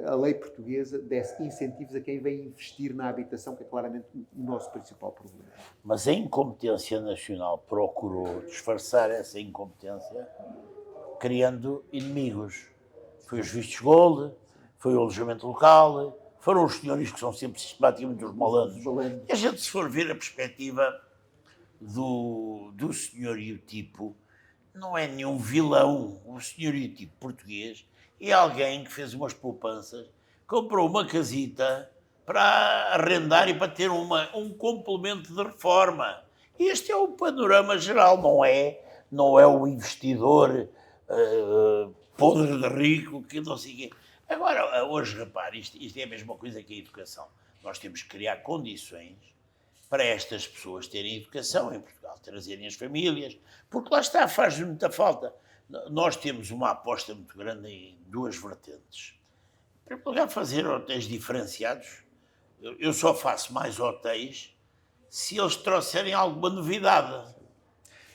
a lei portuguesa, desse incentivos a quem vem investir na habitação, que é claramente o nosso principal problema. Mas a incompetência nacional procurou disfarçar essa incompetência criando inimigos. Foi os vistos gold, foi o alojamento local, foram os senhores que são sempre sistematicamente os malandros. E a gente, se for ver a perspectiva do senhor e o tipo, não é nenhum vilão. O senhor e o tipo português é alguém que fez umas poupanças, comprou uma casita para arrendar e para ter um complemento de reforma. Este é o panorama geral, não é o investidor podre de rico, que não sei o quê. Agora, hoje, repare, isto é a mesma coisa que a educação. Nós temos que criar condições para estas pessoas terem educação em Portugal, trazerem as famílias, porque lá está, faz muita falta. Nós temos uma aposta muito grande em 2 vertentes. Em primeiro lugar, fazer hotéis diferenciados. Eu só faço mais hotéis se eles trouxerem alguma novidade.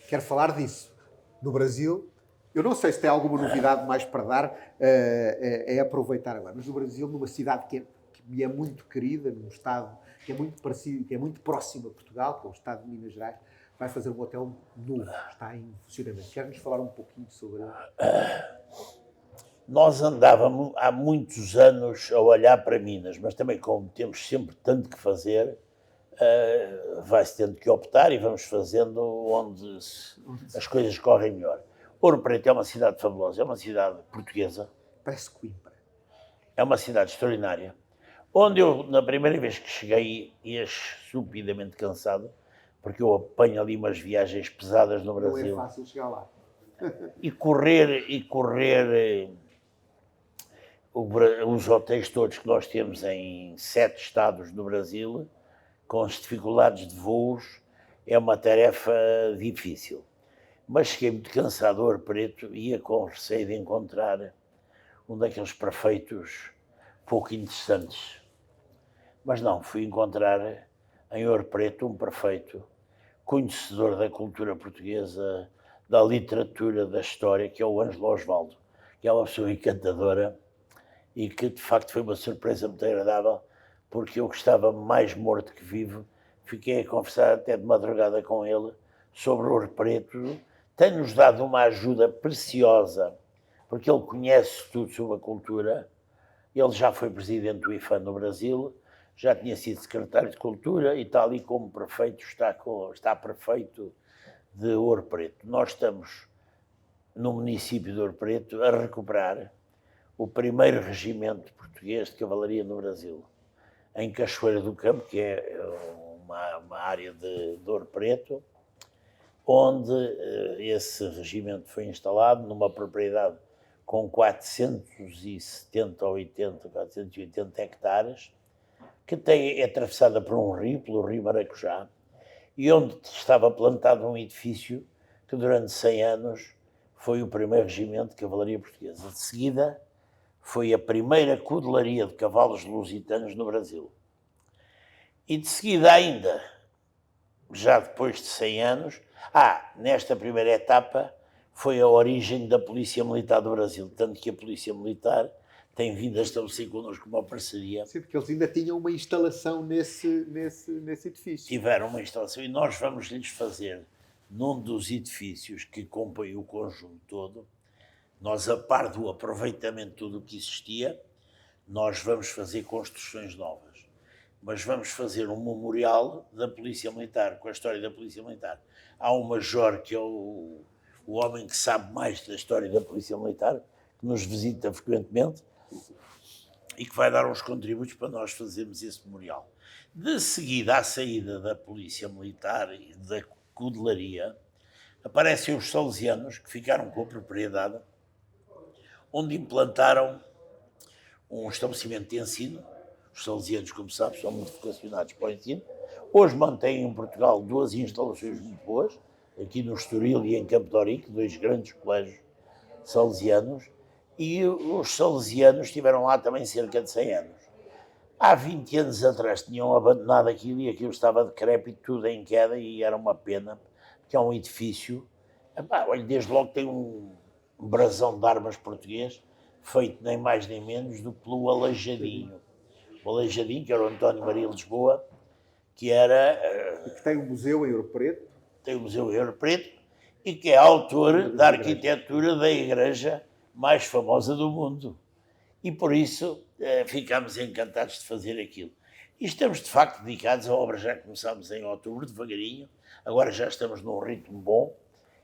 Quero falar disso. No Brasil, eu não sei se tem alguma novidade mais para dar, é aproveitar agora, mas no Brasil, numa cidade que me é muito querida, num estado que é muito parecido, que é muito próximo a Portugal, que é o estado de Minas Gerais, vai fazer um hotel novo, está em funcionamento. Quer-nos falar um pouquinho sobre ele? Nós andávamos há muitos anos a olhar para Minas, mas também como temos sempre tanto que fazer, vai-se tendo que optar e vamos fazendo onde as coisas correm melhor. Ouro Preto é uma cidade fabulosa, é uma cidade portuguesa. Parece Coimbra. É uma cidade extraordinária, onde eu, na primeira vez que cheguei, ia estupidamente cansado, porque eu apanho ali umas viagens pesadas no Brasil. Não é fácil chegar lá. E correr os hotéis todos que nós temos em 7 estados do Brasil, com as dificuldades de voos, é uma tarefa difícil. Mas cheguei muito cansado a Ouro Preto e ia com receio de encontrar um daqueles prefeitos pouco interessantes. Mas não, fui encontrar em Ouro Preto um prefeito conhecedor da cultura portuguesa, da literatura, da história, que é o Ângelo Osvaldo, que é uma pessoa encantadora e que de facto foi uma surpresa muito agradável, porque eu que estava mais morto que vivo, fiquei a conversar até de madrugada com ele sobre Ouro Preto, tem-nos dado uma ajuda preciosa, porque ele conhece tudo sobre a cultura, ele já foi presidente do IFAM no Brasil, já tinha sido secretário de Cultura e tal, e como prefeito está prefeito de Ouro Preto. Nós estamos no município de Ouro Preto a recuperar o primeiro regimento português de cavalaria no Brasil, em Cachoeira do Campo, que é uma área de Ouro Preto, onde esse regimento foi instalado numa propriedade com 470 ou 480 hectares, que é atravessada por um rio, pelo rio Maracujá, e onde estava plantado um edifício que durante 100 anos foi o primeiro regimento de cavalaria portuguesa. De seguida, foi a primeira cudelaria de cavalos lusitanos no Brasil. E de seguida ainda, já depois de 100 anos, nesta primeira etapa foi a origem da Polícia Militar do Brasil, tanto que a Polícia Militar tem vindo a estabelecer connosco uma parceria. Sim, porque eles ainda tinham uma instalação nesse edifício. Tiveram uma instalação e nós vamos lhes fazer, num dos edifícios que compõem o conjunto todo, nós, a par do aproveitamento de tudo o que existia, nós vamos fazer construções novas. Mas vamos fazer um memorial da Polícia Militar, com a história da Polícia Militar. Há um major que é o homem que sabe mais da história da Polícia Militar, que nos visita frequentemente e que vai dar uns contributos para nós fazermos esse memorial. De seguida, à saída da Polícia Militar e da cudelaria, aparecem os salesianos, que ficaram com a propriedade, onde implantaram um estabelecimento de ensino. Os salesianos, como sabes, são muito vocacionados para o ensino. Hoje mantêm em Portugal 2 instalações muito boas, aqui no Estoril e em Campo de Ourique, 2 grandes colégios salesianos, e os salesianos estiveram lá também cerca de 100 anos. Há 20 anos atrás tinham abandonado aquilo e aquilo estava decrépito, tudo em queda, e era uma pena, porque é um edifício, olha, desde logo tem um brasão de armas português, feito nem mais nem menos do que pelo Aleijadinho. O Aleijadinho, que era o António Maria Lisboa, que era... E que tem um museu em Ouro Preto. Tem um museu em Ouro Preto, e que é autor da arquitetura da igreja mais famosa do mundo. E por isso ficámos encantados de fazer aquilo. E estamos de facto dedicados à obra, já começámos em outubro, devagarinho, agora já estamos num ritmo bom,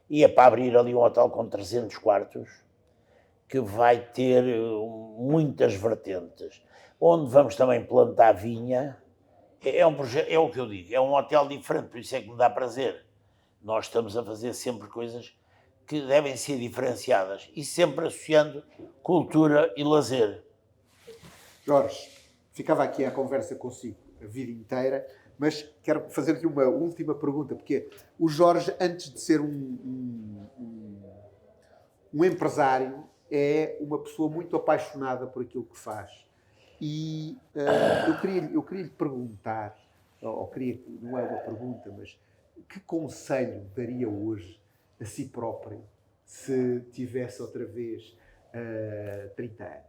e é para abrir ali um hotel com 300 quartos, que vai ter muitas vertentes, onde vamos também plantar vinha. É um projeto, é o que eu digo, é um hotel diferente, por isso é que me dá prazer. Nós estamos a fazer sempre coisas que devem ser diferenciadas e sempre associando cultura e lazer. Jorge, ficava aqui a conversa consigo a vida inteira, mas quero fazer-lhe uma última pergunta, porque o Jorge, antes de ser um empresário, é uma pessoa muito apaixonada por aquilo que faz. E eu queria lhe perguntar, não é uma pergunta, mas que conselho daria hoje a si próprio se tivesse outra vez 30 anos?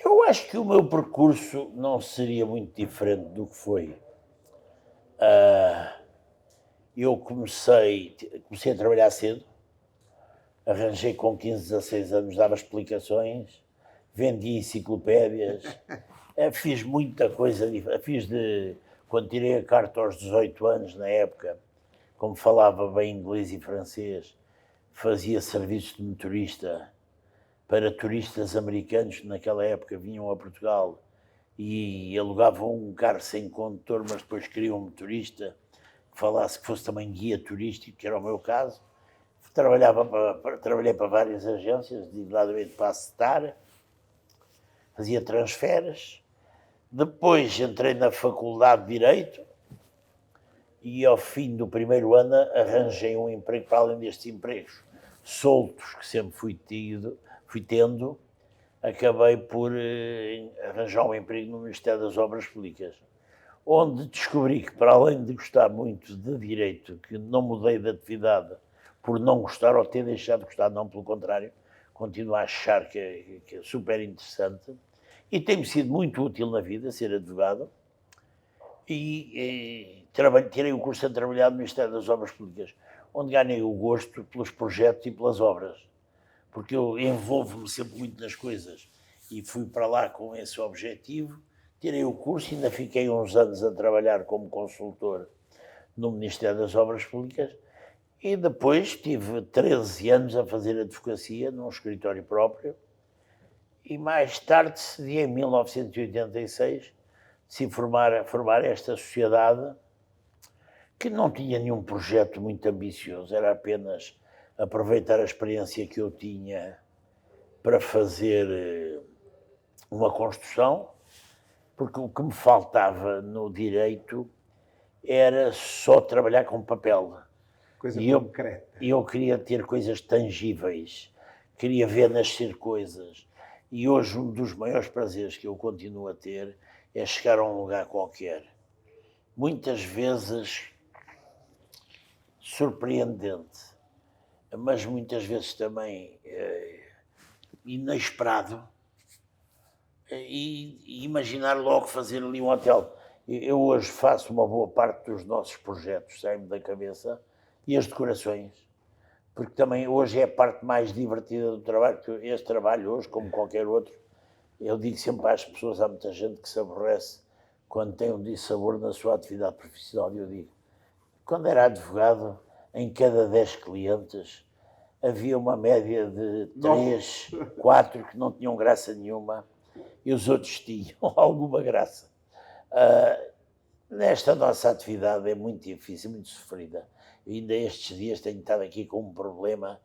Eu acho que o meu percurso não seria muito diferente do que foi. Eu comecei a trabalhar cedo, arranjei com 15, 16 anos, dava explicações, vendi enciclopédias, fiz muita coisa, quando tirei a carta aos 18 anos, na época, como falava bem inglês e francês, fazia serviços de motorista para turistas americanos que naquela época vinham a Portugal e alugavam um carro sem condutor, mas depois queriam um motorista que falasse, que fosse também guia turístico, que era o meu caso. Trabalhei para várias agências, designadamente para a Cetar, fazia transferes. Depois entrei na Faculdade de Direito e ao fim do primeiro ano arranjei um emprego, para além destes empregos soltos que sempre fui tendo, acabei por arranjar um emprego no Ministério das Obras Públicas, onde descobri que, para além de gostar muito de Direito, que não mudei de atividade por não gostar ou ter deixado de gostar, não, pelo contrário, continuo a achar que é super interessante e tem-me sido muito útil na vida ser advogado e tirei o curso a trabalhar no Ministério das Obras Públicas, onde ganhei o gosto pelos projetos e pelas obras, porque eu envolvo-me sempre muito nas coisas e fui para lá com esse objetivo, tirei o curso e ainda fiquei uns anos a trabalhar como consultor no Ministério das Obras Públicas e depois tive 13 anos a fazer advocacia num escritório próprio e mais tarde decidi, em 1986, se formar esta sociedade que não tinha nenhum projeto muito ambicioso, era apenas aproveitar a experiência que eu tinha para fazer uma construção, porque o que me faltava no direito era só trabalhar com papel. Coisa concreta. E eu queria ter coisas tangíveis, queria ver nascer coisas. E hoje um dos maiores prazeres que eu continuo a ter é chegar a um lugar qualquer. Muitas vezes surpreendente, mas muitas vezes também inesperado, e imaginar logo fazer ali um hotel. Eu hoje faço uma boa parte dos nossos projetos, saem-me da cabeça, e as decorações, porque também hoje é a parte mais divertida do trabalho, porque este trabalho hoje, como qualquer outro, eu digo sempre às pessoas, há muita gente que se aborrece quando tem um dissabor na sua atividade profissional, e eu digo, quando era advogado, em cada 10 clientes, havia uma média de 3, 4 que não tinham graça nenhuma e os outros tinham alguma graça. Nesta nossa atividade é muito difícil, muito sofrida. E ainda estes dias tenho estado aqui com um problema.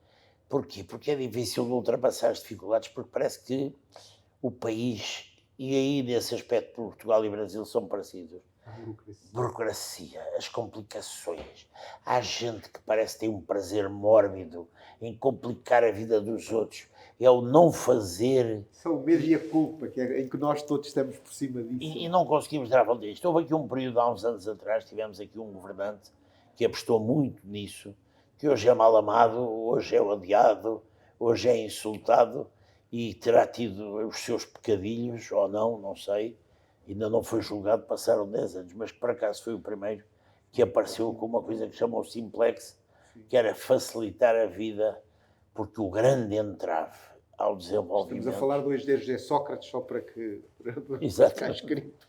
Porquê? Porque é difícil de ultrapassar as dificuldades, porque parece que o país, e aí nesse aspecto Portugal e Brasil são parecidos, burocracia, as complicações. Há gente que parece ter um prazer mórbido em complicar a vida dos outros. É o não fazer. São o medo e a culpa, em que nós todos estamos por cima disso. E não conseguimos dar a volta disto. Houve aqui um período, há uns anos atrás, tivemos aqui um governante que apostou muito nisso, que hoje é mal amado, hoje é odiado, hoje é insultado e terá tido os seus pecadilhos, ou não sei. Ainda não foi julgado, passaram 10 anos, mas por acaso foi o primeiro que apareceu com uma coisa que chamou Simplex, que era facilitar a vida, porque o grande entrave ao desenvolvimento... Estamos a falar do ex-José Sócrates, só para que... Exato. Escrito.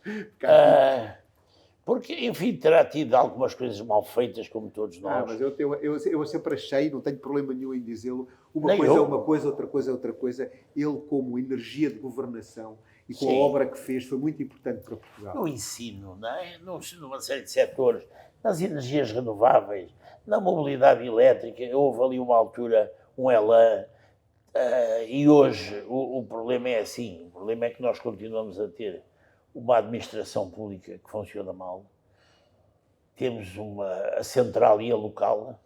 Porque, enfim, terá tido algumas coisas mal feitas, como todos nós. Mas eu sempre achei, não tenho problema nenhum em dizê-lo, uma coisa é uma coisa, outra coisa é outra coisa. Ele, como energia de governação e com a obra que fez, foi muito importante para Portugal. No ensino, não é? Numa série de setores, nas energias renováveis, na mobilidade elétrica, houve ali uma altura, um elan, e hoje o problema é assim, o problema é que nós continuamos a ter uma administração pública que funciona mal, temos a central e a local,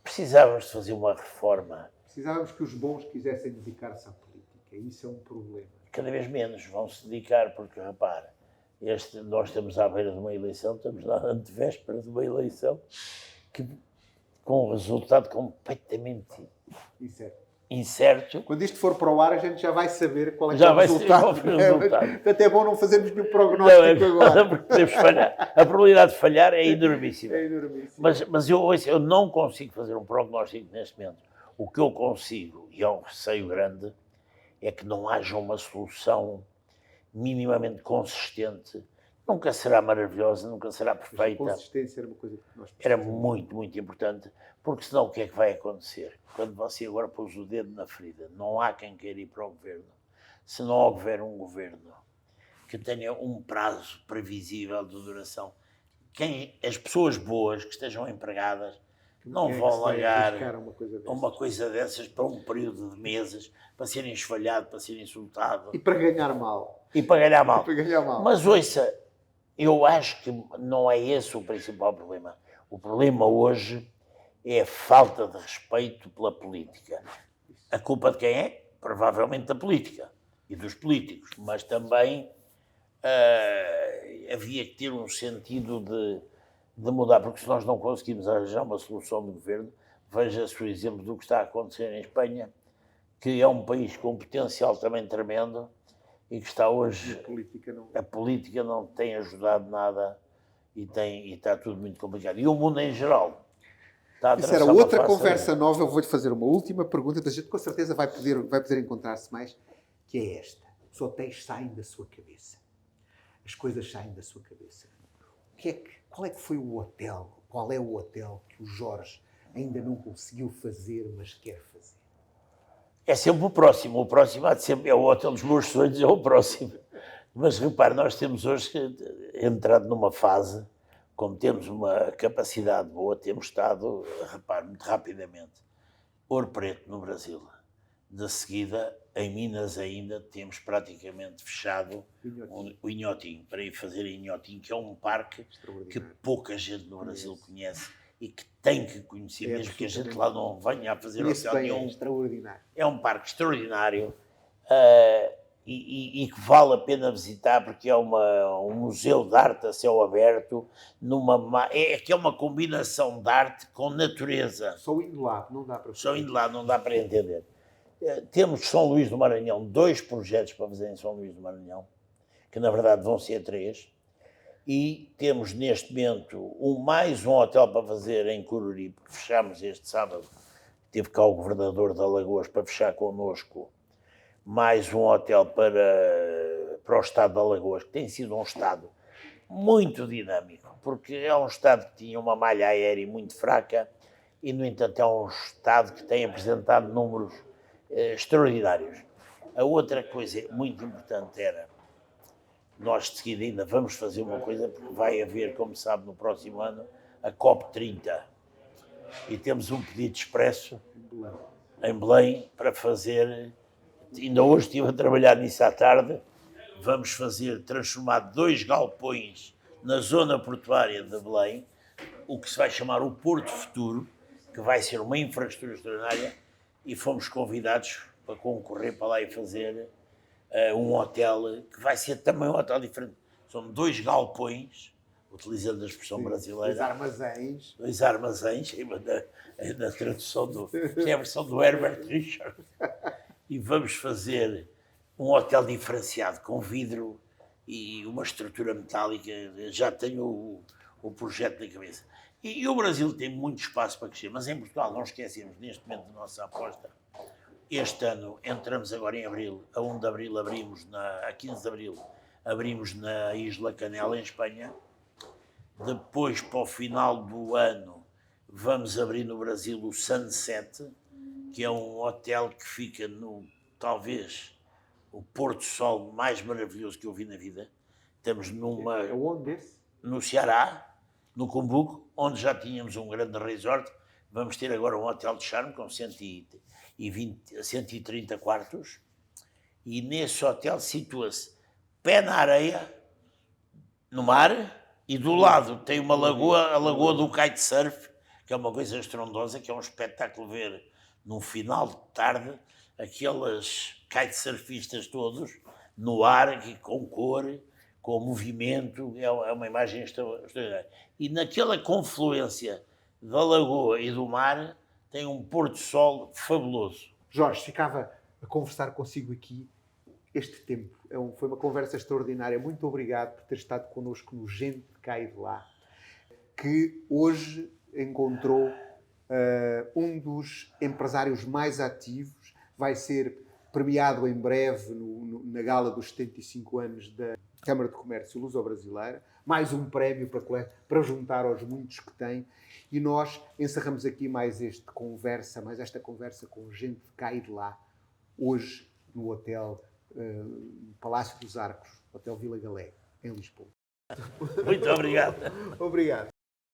precisávamos de fazer uma reforma. Precisávamos que os bons quisessem dedicar-se à política, isso é um problema. Cada vez menos vão se dedicar, porque, repara, nós estamos à beira de uma eleição, estamos na antevéspera de uma eleição, com um resultado completamente incerto. Quando isto for para o ar, a gente já vai saber qual é o resultado. Portanto, é bom não fazermos nenhum prognóstico agora. Porque podemos falhar. A probabilidade de falhar é enormíssima. É enormíssima. Mas eu não consigo fazer um prognóstico neste momento. O que eu consigo, e é um receio grande, é que não haja uma solução minimamente consistente. Nunca será maravilhosa, nunca será perfeita. Mas a consistência era uma coisa que nós Era precisamos. muito, muito importante, porque senão o que é que vai acontecer? Quando você agora pôs o dedo na ferida, não há quem queira ir para o governo. Se não houver um governo que tenha um prazo previsível de duração, as pessoas boas que estejam empregadas não Quem é que vão se vai largar arriscar a uma coisa dessas? uma coisa dessas para um período de meses, para ser esfalhado, para ser insultado E para ganhar mal. e para ganhar mal. Para ganhar mal. Mas ouça, eu acho que não é esse o principal problema. O problema hoje é a falta de respeito pela política. A culpa de quem é? Provavelmente da política e dos políticos, mas também havia que ter um sentido de mudar, porque se nós não conseguimos arranjar uma solução de governo, veja-se o exemplo do que está a acontecer em Espanha, que é um país com um potencial também tremendo e que está hoje... A política não tem ajudado nada e está tudo muito complicado. E o mundo em geral está a Isso era atravessar uma outra fase conversa nova. Eu vou-lhe fazer uma última pergunta. A gente com certeza vai poder encontrar-se mais, que é esta. Os hotéis saem da sua cabeça. As coisas saem da sua cabeça. Qual é que foi o hotel? Qual é o hotel que o Jorge ainda não conseguiu fazer, mas quer fazer? É sempre o próximo. O próximo há de sempre, é o hotel dos meus sonhos, é o próximo. Mas repare, nós temos hoje entrado numa fase, como temos uma capacidade boa, temos estado, repare, muito rapidamente, Ouro Preto no Brasil. De seguida, em Minas ainda, temos praticamente fechado o Inhotim, para ir fazer Inhotim, que é um parque que pouca gente no Brasil conhece e que tem que conhecer, mesmo que a gente lá não venha a fazer hotel nenhum. Extraordinário. É um parque extraordinário e que vale a pena visitar, porque é um museu de arte a céu aberto, que é uma combinação de arte com natureza. Só indo lá não dá para Só indo lá não dá para entender. Temos São Luís do Maranhão, 2 projetos para fazer em São Luís do Maranhão, que na verdade vão ser 3, e temos neste momento mais um hotel para fazer em Coruripe, que fechamos este sábado. Teve cá o governador de Alagoas para fechar connosco mais um hotel para o estado de Alagoas, que tem sido um estado muito dinâmico, porque é um estado que tinha uma malha aérea muito fraca e, no entanto, é um estado que tem apresentado números extraordinários. A outra coisa muito importante era, nós de seguida ainda vamos fazer uma coisa, porque vai haver, como sabe, no próximo ano, a COP30. E temos um pedido expresso em Belém para fazer, ainda hoje estive a trabalhar nisso à tarde, vamos transformar 2 galpões na zona portuária de Belém, o que se vai chamar o Porto Futuro, que vai ser uma infraestrutura extraordinária, e fomos convidados para concorrer para lá e fazer um hotel, que vai ser também um hotel diferente. São 2 galpões, utilizando a expressão brasileira. 2 armazéns. 2 armazéns, na tradução é a versão do Herbert Richards. E vamos fazer um hotel diferenciado, com vidro e uma estrutura metálica. Já tenho o projeto na cabeça. E o Brasil tem muito espaço para crescer, mas em Portugal não esquecemos neste momento da nossa aposta. Este ano entramos agora em abril, a 1 de abril abrimos, a 15 de abril abrimos na Isla Canela, em Espanha. Depois, para o final do ano, vamos abrir no Brasil o Sunset, que é um hotel que fica talvez, o Porto Sol mais maravilhoso que eu vi na vida. Estamos Onde? No Ceará, no Cumbuco, onde já tínhamos um grande resort. Vamos ter agora um hotel de charme com 130 quartos. E nesse hotel situa-se pé na areia, no mar, e do lado tem uma lagoa, a lagoa do kitesurf, que é uma coisa estrondosa, que é um espetáculo ver no final de tarde aqueles kitesurfistas todos no ar, com cor, com movimento, é uma imagem extraordinária. E naquela confluência da lagoa e do mar tem um pôr-do-sol fabuloso. Jorge, ficava a conversar consigo aqui este tempo. Foi uma conversa extraordinária. Muito obrigado por ter estado connosco no Gente de Cá e de Lá, que hoje encontrou um dos empresários mais ativos, vai ser premiado em breve na gala dos 75 anos da Câmara de Comércio Luso-Brasileira, mais um prémio para juntar aos muitos que tem. E nós encerramos aqui mais esta conversa com gente de cá e de lá, hoje no Hotel Palácio dos Arcos, Hotel Vila Galé, em Lisboa. Muito obrigado. Obrigado.